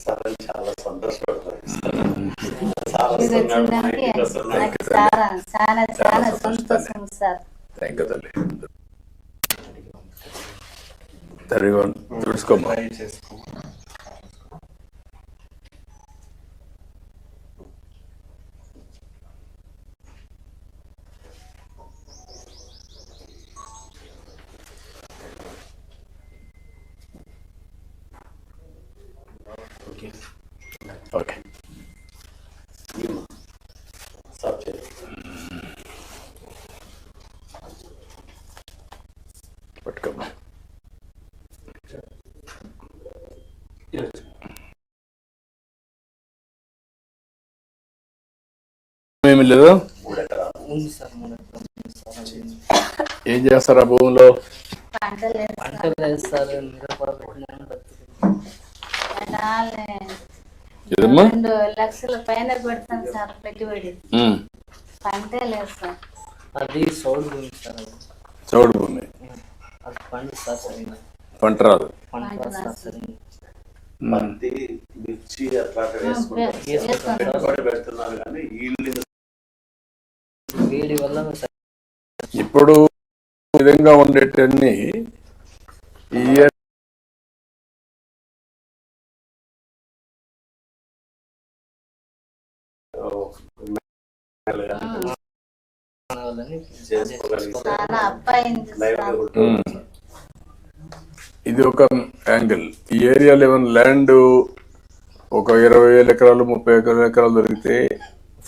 చాలా సంతోషపడతాను. చూసుకోమ్మా. ఓకే పట్టుకోమ్మా. ఏమి లేదు. ఏం చేస్తారు ఆ భూమిలో? ఏదమ్మా? 2 లక్షల పైన పెడతాను సార్ పెట్టుబడి. పంటే లేదు సార్. అది చౌడు భూమి సార్. చౌడు భూమి. అది పండు సార్ సరిగ్గా. పంట రాదు. పత్తి, మిర్చి అట్లా వేసుకుంటారు పెడుతున్నారు కానీ వేడి వల్ల ఇప్పుడు విధంగా ఉండేటన్ని ఈ ఇది ఒక యాంగిల్. ఈ ఏరియాలో ఏమైనా ల్యాండ్ ఒక 20,000 ఎకరాలు 30 ఎకరాలు దొరికితే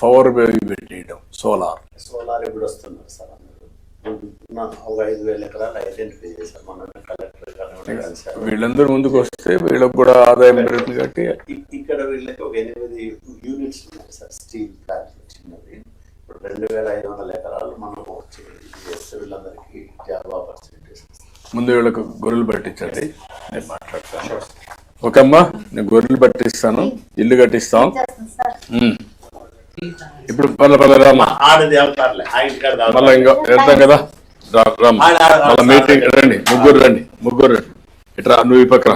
పవర్ పెట్టేయడం. సోలార్ ఇప్పుడు వస్తున్నారు సార్. ఒక 5,000 ఎకరాలు ఐడెంటిఫై చేశారు మన కలెక్టర్. వీళ్ళందరూ ముందుకు వస్తే వీళ్ళకి కూడా ఆదాయం పెరుగుతుంది. కాబట్టి ఇక్కడ వీళ్ళకి ఒక 8 యూనిట్స్ ఉన్నాయి సార్. స్టీల్ ప్లాంట్ చిన్నది. ఇప్పుడు 2,500 ఎకరాలు మనం చేస్తే వీళ్ళందరికీ జాబ్ ఆపర్చునిటీస్. ముందు వీళ్ళకు గొర్రెలు పట్టించండి, నేను మాట్లాడతాను. ఓకే అమ్మా, నేను గొర్రెలు పట్టిస్తాను, ఇల్లు కట్టిస్తాం. ఇప్పుడు రామ్మా, మళ్ళీ ఇంకా వెళ్తాం కదా. మళ్ళీ మీటింగ్ రండి, ముగ్గురు రండి. ఇట్రా, నువ్వు ఈ పక్క